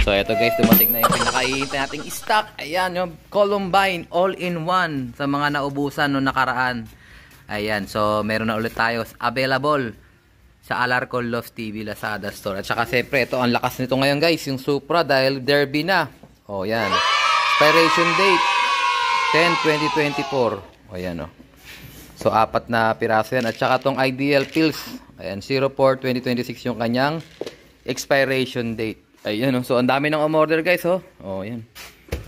So ito guys, dumating na yung pinakahihintay nating stock. Ayan, yung Columbine all-in-one sa mga naubusan noong nakaraan. Ayan, so meron na ulit tayo available sa Alarcon Love TV Lazada Store. At saka siyempre, ito ang lakas nito ngayon guys, yung Supra dahil derby na. O yan, expiration date 10-2024. O yan o. So 4 na piraso yan. At saka itong Ideal Pills. Ayan, 04-2026 yung kanyang expiration date. Ayan o. So ang dami ng umorder guys o. O yan.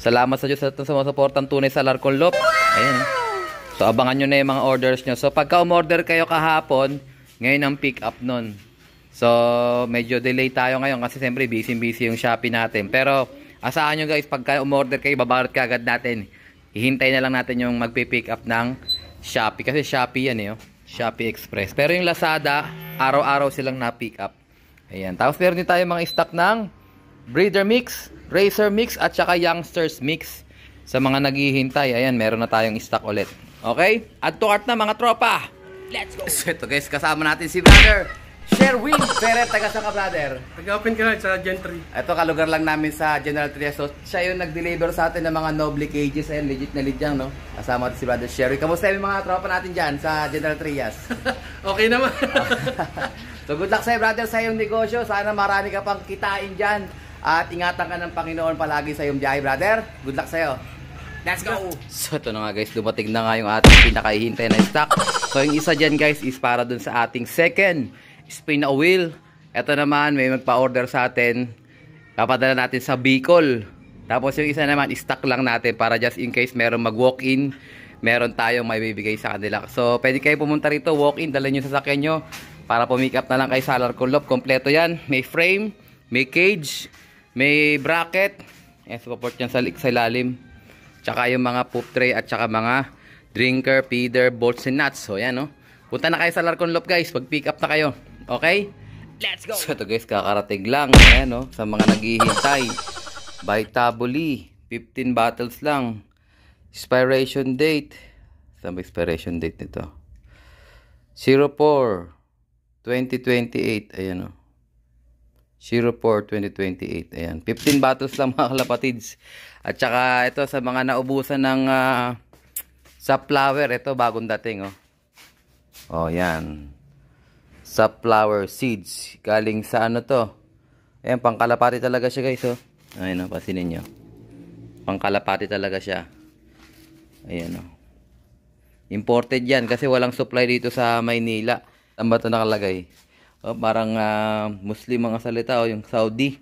Salamat sa Diyos sa suportang tunay sa Alarcon Love. Ayan o. So abangan nyo na yung mga orders nyo. So pagka umorder kayo kahapon, ngayon ang pick up nun. So medyo delay tayo ngayon kasi siyempre busy yung Shopee natin. Pero asahan nyo guys, pagka umorder kayo, babarot ka agad natin. Hihintay na lang natin yung magpipick up ng Shopee. Kasi Shopee yan eh, oh. Shopee Express. Pero yung Lazada, araw-araw silang na-pick up. Ayan. Tapos meron din tayo mga stock ng Breeder Mix, Racer Mix, at saka Youngsters Mix. Sa mga naghihintay, ayan, meron na tayong stock ulit. Okay? Add to cart na mga tropa. Let's go! So ito guys, kasama natin si Brother Sherwin Ferrer. Taga saan ka, brother? Taga-open ka na sa Gen 3. Ito, kalugar lang namin sa General Trias. So siya yung nag-deliver sa atin ng mga Noble cages. Ayan, legit na lead yan, no? Kasama natin si Brother Sherwin. Kamusta yung mga tropa natin dyan sa General Trias? Okay naman. So good luck sa'yo, brother, sa iyong negosyo. Sana marami ka pang kitain dyan. At ingatan ka ng Panginoon palagi sa iyong biyahe, brother. Good luck sa'yo. Let's go! So ito na nga guys, dumating na nga yung ating pinakahihintay na stock. So yung isa dyan guys is para dun sa ating second spin na wheel. Ito naman, may magpa-order sa atin. Papadala natin sa Bicol. Tapos yung isa naman, stock lang natin para just in case meron mag-walk-in, meron tayong may bibigay sa kanila. So pwede kayo pumunta rito, walk-in, dalhin yung sasakyan nyo para pumick up na lang kayo sa Alarcon Love. Kompleto yan. May frame, may cage, may bracket. Ayan, support yan sa ilalim. Tsaka yung mga poop tray at tsaka mga drinker, feeder, bolts and nuts. So yan, no? Punta na kayo sa Alarcon Love guys. Pag-pick up na kayo. Okay? Let's go! So ito guys, kakarating lang. Ayan, no? Sa mga naghihintay. Vitaboli. 15 bottles lang. Expiration date. Saan ba expiration date nito? 04-2028. Ayan, no? 04-2028. Ayan. 15 bottles lang mga kalapatids. At saka ito sa mga naubusan ng sunflower. Ito bagong dating, oh. Oh, yan. Sunflower seeds. Galing sa ano to? Ayan, pangkalapati talaga siya guys, oh. Ayan, oh, pasinin nyo. Pangkalapati talaga siya. Ayan, oh. Imported yan kasi walang supply dito sa Maynila. Saan ba ito nakalagay? Oh, parang Muslim mga salita, oh, yung Saudi.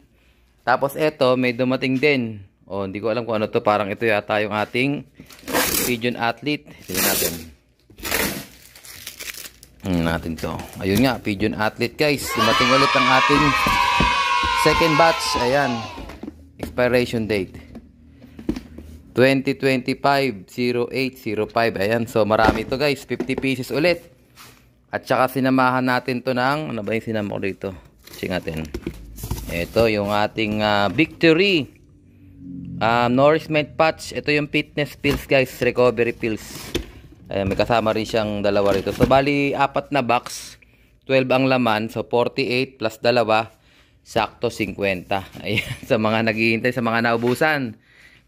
Tapos ito, may dumating din. Oh, hindi ko alam kung ano to. Parang ito yata yung ating Pigeon Athlete. Tignan natin. Natin to. Ayun nga, Pigeon Athlete guys. Dumating ulit ang ating second batch. Ayan. Expiration date 2025-08-05. Ayan. So marami to guys. 50 pieces ulit. At saka sinamahan natin to ng, ano ba yung sinama ko dito? Check natin. Ito yung ating Victory nourishment patch. Ito yung fitness pills guys, recovery pills. Ayan, may kasama rin siyang dalawa rito. So bali 4 na box, 12 ang laman. So 48 plus dalawa, sakto 50. Ayan, sa mga naghihintay, sa mga naubusan.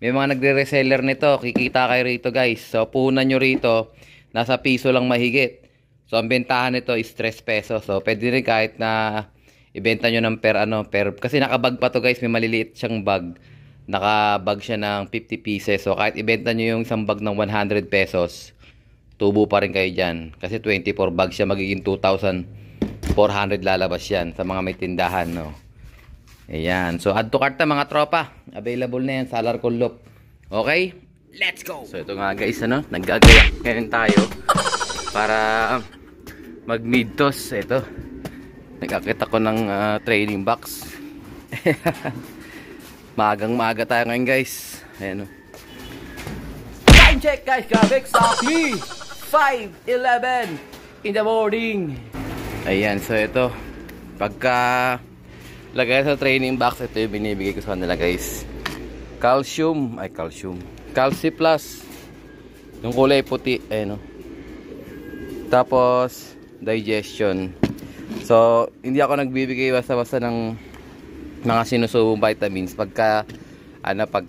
May mga nagre-reseller nito, kikita kayo rito guys. So puhunan nyo rito, nasa piso lang mahigit. So ang bentahan nito is 3 pesos. So pwede rin kahit na ibenta nyo ng per kasi nakabag pa to guys, may maliliit siyang bag. Nakabag siya ng 50 pieces. So kahit ibenta nyo yung isang bag ng 100 pesos, tubo pa rin kayo dyan. Kasi 24 bags siya, magiging 2,400 lalabas yan sa mga may tindahan, no? Ayan. So add to cart na mga tropa. Available na yan sa Alarcon Love. Okay? Let's go! So ito nga guys, ano? Naggagaya ngayon tayo para mag-mid-toss. Ito. Nagkakita ko ng training box. Maagang-maaga tayo ngayon guys. Ayan, oh. Time check guys. Grabe, exactly 5:11 in the morning. Ayan, so ito. Pagka lagay sa training box, ito yung binibigay ko sa kanila guys. Calcium. Calci Plus. Yung kulay puti. Ayan, oh. Tapos digestion. So hindi ako nagbibigay basta-basta ng mga sinusubong vitamins pagka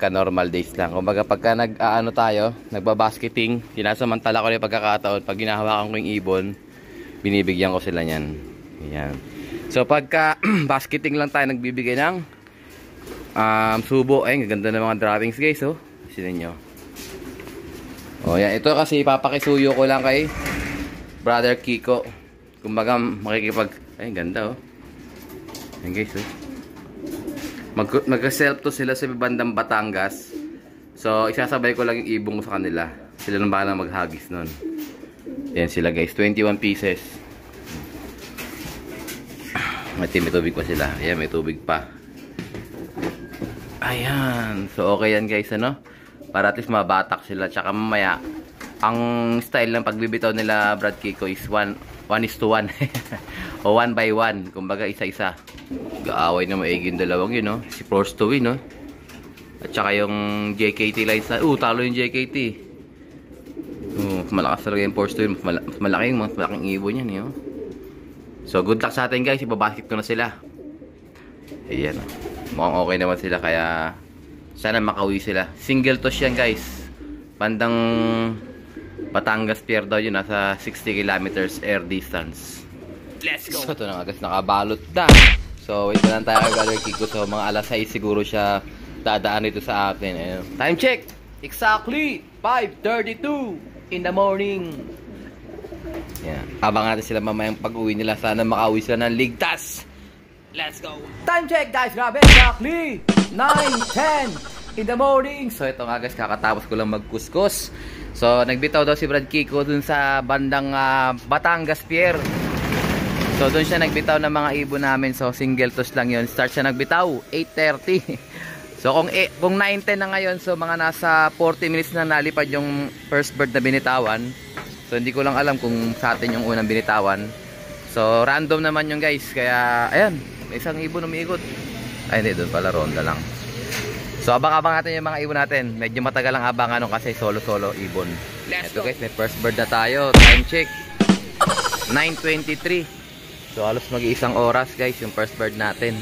normal days lang. Kumbaga pagka nagbabasketing, sinasamantala ko na yung pagkakataon, pag ginahawakan ko yung ibon, binibigyan ko sila niyan. Ayan. So pagka basketing lang tayo nagbibigay ng subo. Ay, ganda ng mga droppings guys, oh. Sino nyo? Oh, yan. Ito kasi papakisuyo ko lang kay Brother Kiko. Kumbaga ay, ganda, oh. Ayan guys, oh. Mag-self to sila sa bandang Batangas. So, isasabay ko lang yung ibong ko sa kanila. Sila nang bahala maghagis nun. Yan sila guys, 21 pieces. May tubig pa sila. Ayan, may tubig pa. Ayan. So, okay yan guys, ano? Para at least mabatak sila. Tsaka mamaya, ang style ng pagbibitaw nila, Brad Kiko, is 1:1. O 1 by 1. Kumbaga, isa-isa. Gaaway na maigi yung dalawang yun, no? Si Force to win, no? At saka yung JKT lines na, talo yung JKT. Malakas talaga yung Force to win. Mas malaking ibon yan, no? So, good luck sa atin, guys. Ibabasket ko na sila. Ayan, no? Mukhang okay naman sila, kaya sana makauwi sila. Single toss yan, guys. Bandang Batangas Pier daw yun. Nasa 60 kilometers air distance. Let's go! So, ito na nga, guys. Nakabalot na. So, wait na lang tayo kay Brother Kiko. So, mga alas 6 siguro siya dadaan dito sa akin. Ayun. Time check! Exactly 5:32 in the morning. Yan. Abang natin sila mamayang pag-uwi nila. Sana makauwi sila ng ligtas. Let's go! Time check, guys! Grabe! Exactly 9:10 in the morning. So, ito nga, guys. Kakatapos ko lang magkuskus. So, nagbitaw daw si Brad Kiko dun sa bandang Batangas Pier. So, doon siya nagbitaw ng mga ibon namin. So, single toss lang yun. Start siya nagbitaw, 8:30. So, kung 9:10 na ngayon, so mga nasa 40 minutes na nalipad yung first bird na binitawan. So, hindi ko lang alam kung sa atin yung unang binitawan. So, random naman yung guys. Kaya, ayan, may isang ibon umiikot. Ay, hindi, doon pala, ronda lang. So, abang-abang natin yung mga ibon natin. Medyo matagal ang abangan kasi solo-solo ibon. Ito guys, may first bird na tayo. Time check, 9:23. So, halos mag-iisang oras guys yung first bird natin.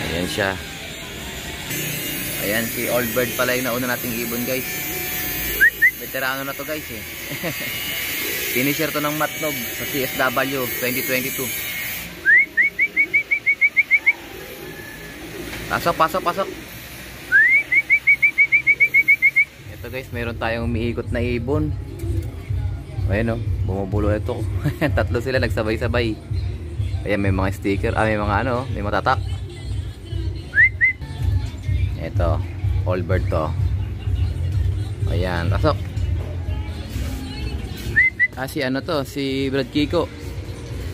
Ayan siya. Ayan, si old bird pala yung nauna nating ibon guys. Veterano na to guys eh. Finisher to ng Matnog sa CSW 2022. Pasok. Ito guys, mayroon tayong umiikot na ibon. Ayan o, bumubulo ito. Tatlo sila nagsabay-sabay. Ayan, may mga sticker. May mga may matatak. Ito, all bird to. Ayan, pasok. Si Brad Kiko.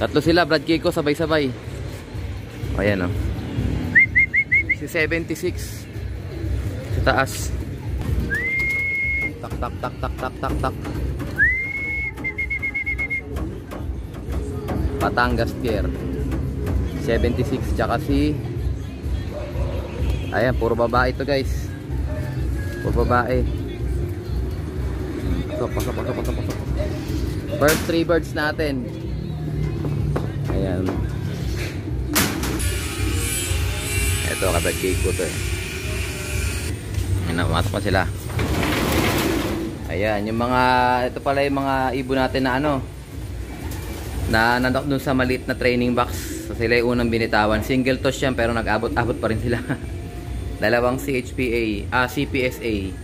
Tatlo sila, Brad Kiko, sabay-sabay. Ayan o. Si 76. Sa taas. Tak. Batangas Pier 76, tsaka si ayan, puro babae ito guys. Puro babae. Pasok. First 3 birds natin. Ayan. Ito kapag cake ko to eh. Ayan, pumasok pa sila. Ayan, yung mga ito pala yung mga ibon natin na na nandok dun sa maliit na training box. So, sila yung unang binitawan. Single toss yan pero nag-abot-abot pa rin sila. Dalawang CPSA,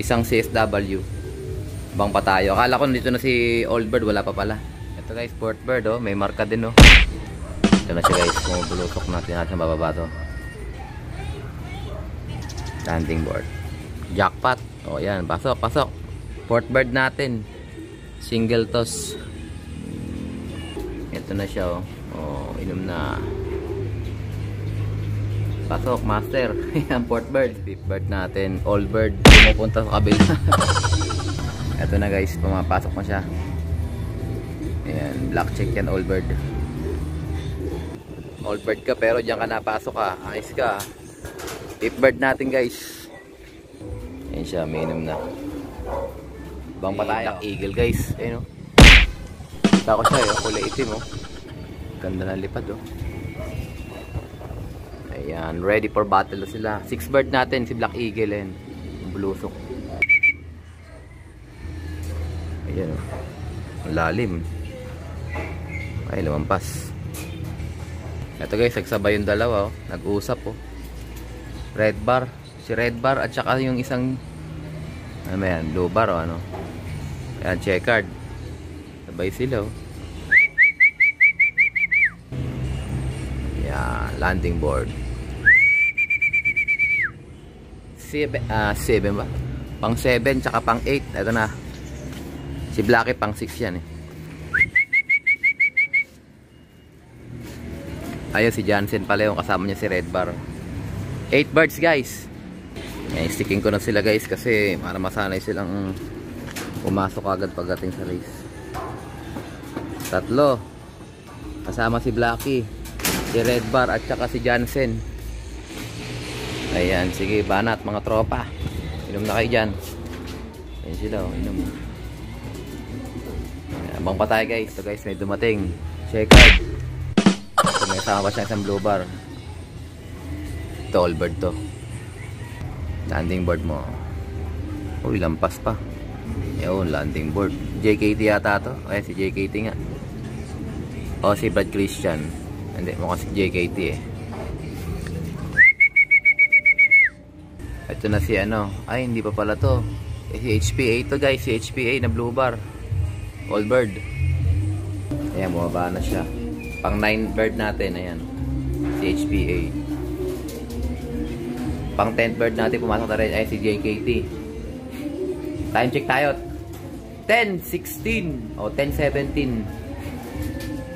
isang CSW. Bang pa tayo. Akala ko nandito na si old bird, wala pa pala. Ito guys, fourth bird may marka din Ito na siya guys, bumubulusok natin sa bababa to. Landing board. Jackpot. Yan, pasok. Fourth bird natin. Single toss. Ito na siya inom na. Pasok, master. Yan, fourth bird. Fifth bird natin. All bird. Pumupunta sa kabila. Ito na guys, pumapasok na siya. Ayan, black check yan, all bird. All bird ka pero diyan ka napasok ka. Ayos ka. Fifth bird natin guys. Ayan siya, minum na. Bang pa tayo. Black eagle guys. Ayan Tako siya kulay itim Ganda na lipad Ayan, ready for battle na sila. 6 bird natin, si Black Eagle yan. Bulusok. Ayan o. Ang lalim. Ay, lumampas. Ito guys, nagsabay yung dalawa oh. Nag-usap oh. Red bar. Si Red bar at saka yung isang ano ba yan? Blue bar o ano. Ayan, checkered. Sabay sila oh. Ayan, landing board. 7 ba? Pang 7 tsaka pang 8. Ito na. Si Blackie pang 6 yan eh. Ayun si Jansen pala yung kasama niya si Red Bar. 8 birds guys. Sticking ko na sila guys kasi para masanay silang pumasok agad pagdating sa race. 3. Kasama si Blackie, si Red Bar at saka si Jansen. Ayan, sige banat mga tropa. Inom na kayo dyan. Ayan sila oh, inom. Abang pa tayo guys. Ito guys, may dumating. Check out. Ito may kasama pa siya isang blue bar. Ito all bird to. Landing board mo. Uy, lampas pa. Yun, landing board. JKT yata to. Ayan si JKT nga. O si Brad Christian. Hindi, mukhang si JKT eh. Ito na si ano. Ay, hindi pa pala to. Si HPA to guys. Si HPA na blue bar. All bird. Ayan, bumaba na siya. Pang 9 bird natin. Ayan. Si HPA. Pang 10 bird natin. Pumasok na rin. Ayan si JKT. Time check tayo. 10:16 o 10:17.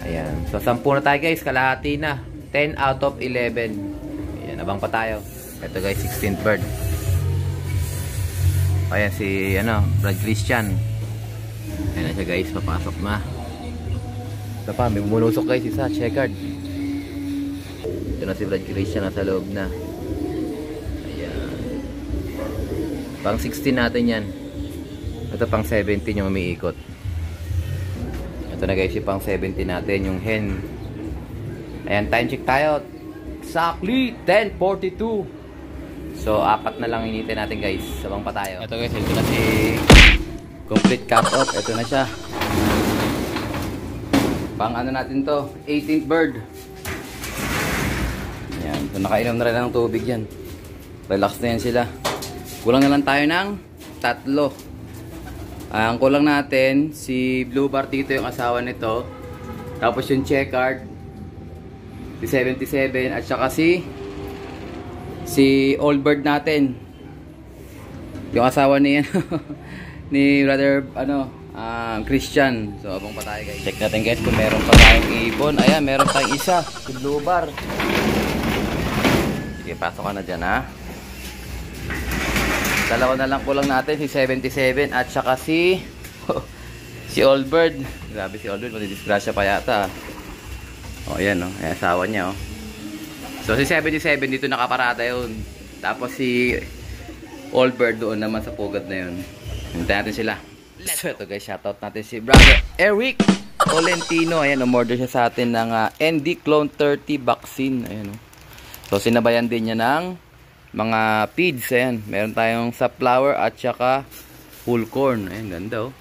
Ayan. So 10 na tayo guys. Kalahati na. 10 out of 11. Ayan. Abang pa tayo. Ito guys. 16th bird. Ayan si ano, Brad Christian. Ayan na siya guys. Papasok na. Ito pa. May bumusok guys. Isa. Checkered. Ito na si Brad Christian. Nasa loob na. Ayan. Pang 16 natin yan. Ito pang 17 yung umiikot. Ito na guys yung pang 17 natin yung hen. Ayan, time check tayo. Exactly 10:42. So 4 na lang hinihintay natin guys. Sabang pa tayo. Ito guys, ito na si complete cut off. Ito na siya. Pang ano natin to, 18th bird. Ayan, so nakainom na rin ng tubig yan. Relax na yan sila. Kulang na lang tayo ng 3. Ang kulang natin, si Blue Bar Tito yung asawa nito. Tapos yung checkered, si 77. At saka si All Bird natin. Yung asawa ni, ni brother Christian. So abang pa tayo guys. Check natin guys kung meron pa tayong ibon. Ayan, meron tayong isa, si Blue Bar. Sige, pasok ka na dyan ha. Dalawa na lang kulang natin, si 77 at saka si All Bird. Grabe si All Bird, matidisgrasya pa yata. O ayan o, ayan asawa niya o. So si 77 dito nakaparada yun. Tapos si All Bird doon naman sa pugad na yun. Hintayin natin sila. So ito guys, shoutout natin si brother Eric Tolentino. Ayan, umorder siya sa atin ng ND Clone 30 vaccine. Ayan o. So sinabayan din niya ng mga feeds. Ayan, meron tayong sunflower at saka full corn. Ayan, ganda oh.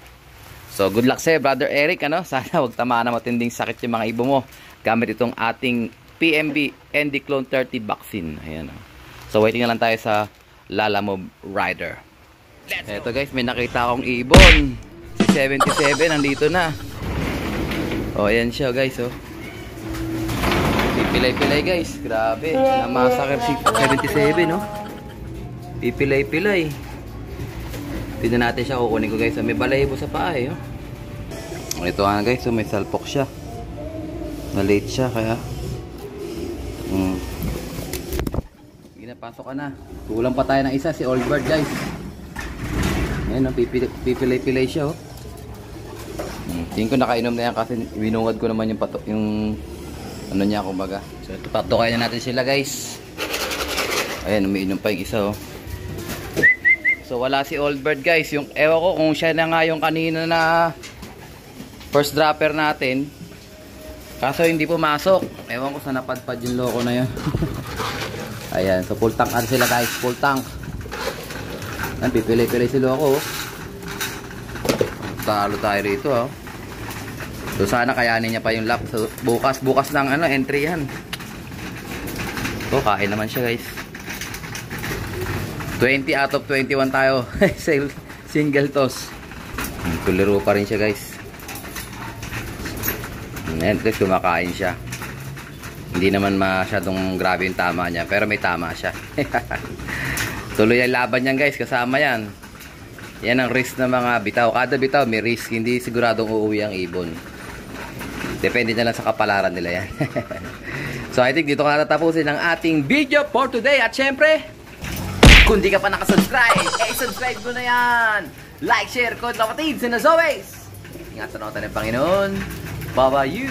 So good luck sa'yo brother Eric ano? Sana wag tamaan na matinding sakit yung mga ibon mo gamit itong ating PMB ND Clone 30 vaccine. Ayan oh. So waiting na lang tayo sa Lalamove Rider. Eto guys, may nakita akong ibon. Si 77 nandito na. Oh ayan siya guys oh. Pipilay-pilay guys. Grabe. Namasakar si 77 no. Pipilay-pilay. Tignan natin siya. Kukunin ko guys. May balahibo sa paa eh. Oh. Ito nga guys. So, may salpok siya. Na-late siya kaya. Sige na. Pasok ka na. Kulang pa tayo ng isa. Si All Bird guys. Ayan. Pipilay-pilay siya oh. Tingin ko nakainom na yan kasi binungad ko naman yung ano niya kumbaga. So ito patukayan na natin sila guys. Ayan, umiinom pa yung isa oh. So wala si All Bird guys. Yung ewan ko kung siya na nga yung kanina na first dropper natin. Kaso hindi pumasok. Ewan ko sa napadpad yung loko na yun. Ayan, so full tank sila guys, full tank. Ayan, pipili-pili sila ako. Talo tayo rito oh. So sana kayanin niya pa yung lap. So bukas ng entry yan. So kain naman siya guys. 20 out of 21 tayo. Single toss. Tuliro pa rin siya guys. Ayan guys, kumakain siya. Hindi naman masyadong grabe yung tama niya, pero may tama siya. Tuloy ang laban niyan guys, kasama yan. Yan ang risk ng mga bitaw. Kada bitaw may risk, hindi siguradong uuwi ang ibon. Depende na lang sa kapalaran nila yan. So I think dito ko natatapusin ang ating video for today. At syempre, kung di ka pa nakasubscribe, subscribe mo na yan. Like, share, code kapatids. And as always, ingatan ako ng Panginoon. Bye-bye you.